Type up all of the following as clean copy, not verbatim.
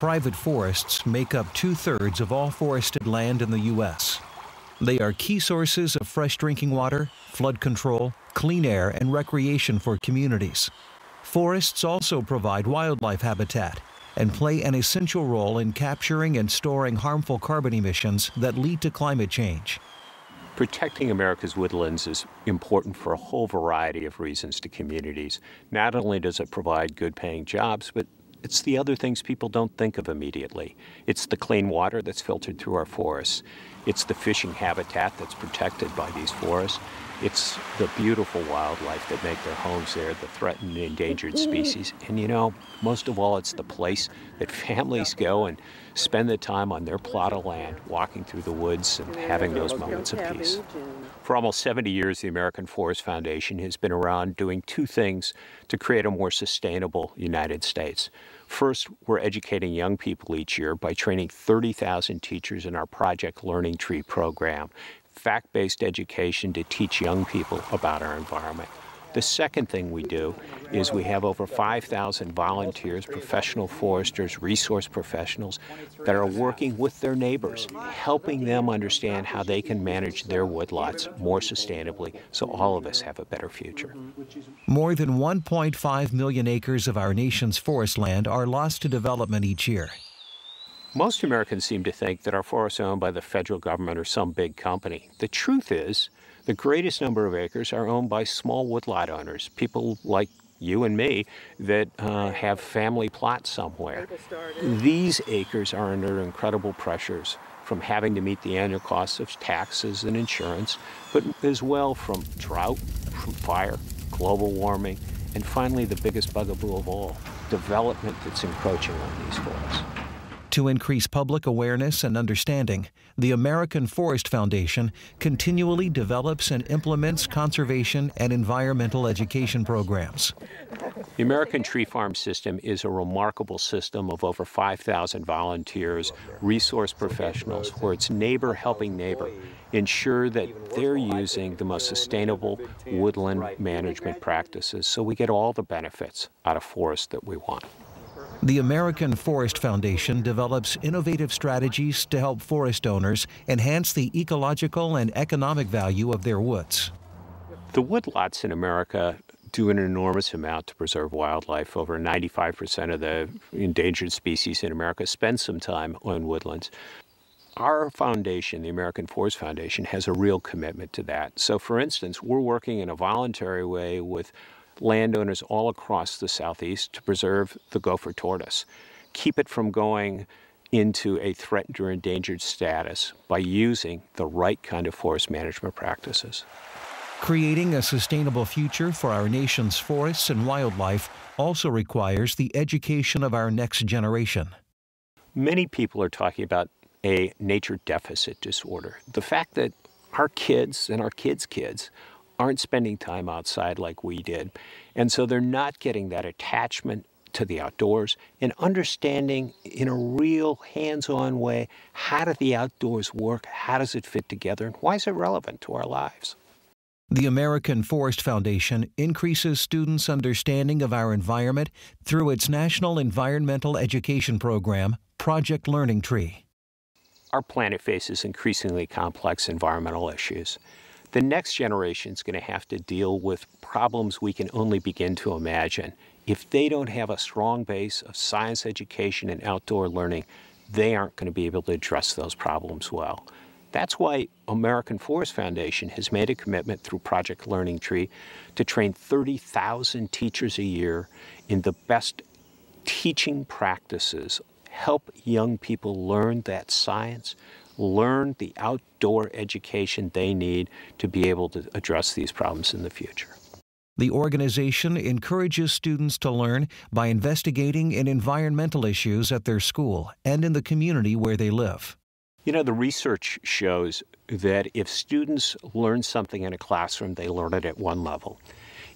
Private forests make up 2/3 of all forested land in the U.S. They are key sources of fresh drinking water, flood control, clean air, and recreation for communities. Forests also provide wildlife habitat and play an essential role in capturing and storing harmful carbon emissions that lead to climate change. Protecting America's woodlands is important for a whole variety of reasons to communities. Not only does it provide good-paying jobs, but it's the other things people don't think of immediately. It's the clean water that's filtered through our forests. It's the fishing habitat that's protected by these forests. It's the beautiful wildlife that make their homes there, the threatened and endangered species. And you know, most of all, it's the place that families go and spend the time on their plot of land, walking through the woods and having those moments of peace. For almost 70 years, the American Forest Foundation has been around doing two things to create a more sustainable United States. First, we're educating young people each year by training 30,000 teachers in our Project Learning Tree program, fact-based education to teach young people about our environment. The second thing we do is we have over 5,000 volunteers, professional foresters, resource professionals that are working with their neighbors, helping them understand how they can manage their woodlots more sustainably so all of us have a better future. More than 1.5 million acres of our nation's forest land are lost to development each year. Most Americans seem to think that our forests are owned by the federal government or some big company. The truth is, the greatest number of acres are owned by small woodlot owners, people like you and me that have family plots somewhere. These acres are under incredible pressures from having to meet the annual costs of taxes and insurance, but as well from drought, from fire, global warming, and finally the biggest bugaboo of all, development that's encroaching on these forests. To increase public awareness and understanding, the American Forest Foundation continually develops and implements conservation and environmental education programs. The American Tree Farm System is a remarkable system of over 5,000 volunteers, resource professionals, where it's neighbor helping neighbor ensure that they're using the most sustainable woodland management practices so we get all the benefits out of forests that we want. The American Forest Foundation develops innovative strategies to help forest owners enhance the ecological and economic value of their woods. The woodlots in America do an enormous amount to preserve wildlife. Over 95% of the endangered species in America spend some time on woodlands. Our foundation, the American Forest Foundation, has a real commitment to that. So, for instance, we're working in a voluntary way with landowners all across the Southeast to preserve the gopher tortoise, keep it from going into a threatened or endangered status by using the right kind of forest management practices. Creating a sustainable future for our nation's forests and wildlife also requires the education of our next generation. Many people are talking about a nature deficit disorder. The fact that our kids and our kids' kids aren't spending time outside like we did. And so they're not getting that attachment to the outdoors and understanding in a real hands-on way, how do the outdoors work, how does it fit together, and why is it relevant to our lives? The American Forest Foundation increases students' understanding of our environment through its National Environmental Education Program, Project Learning Tree. Our planet faces increasingly complex environmental issues. The next generation is going to have to deal with problems we can only begin to imagine. If they don't have a strong base of science education and outdoor learning, they aren't going to be able to address those problems well. That's why American Forest Foundation has made a commitment through Project Learning Tree to train 30,000 teachers a year in the best teaching practices, help young people learn that science, learn the outdoor education they need to be able to address these problems in the future. The organization encourages students to learn by investigating in environmental issues at their school and in the community where they live. You know, the research shows that if students learn something in a classroom, they learn it at one level.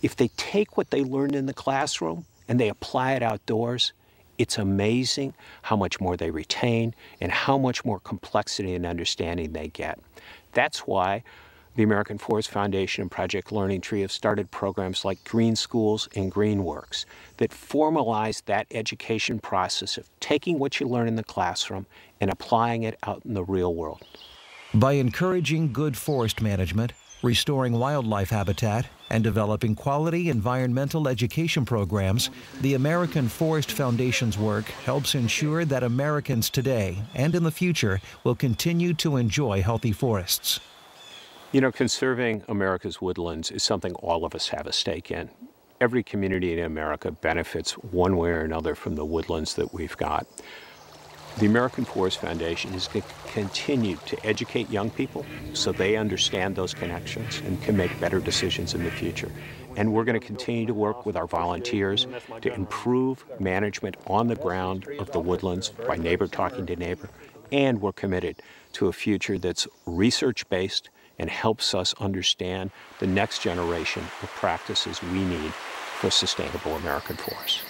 If they take what they learned in the classroom and they apply it outdoors, it's amazing how much more they retain and how much more complexity and understanding they get. That's why The American Forest Foundation and Project Learning Tree have started programs like Green Schools and GreenWorks that formalize that education process of taking what you learn in the classroom and applying it out in the real world. By encouraging good forest management, restoring wildlife habitat, and developing quality environmental education programs, the American Forest Foundation's work helps ensure that Americans today and in the future will continue to enjoy healthy forests. You know, conserving America's woodlands is something all of us have a stake in. Every community in America benefits one way or another from the woodlands that we've got. The American Forest Foundation is going to continue to educate young people so they understand those connections and can make better decisions in the future. And we're going to continue to work with our volunteers to improve management on the ground of the woodlands by neighbor talking to neighbor. And we're committed to a future that's research-based and helps us understand the next generation of practices we need for sustainable American forests.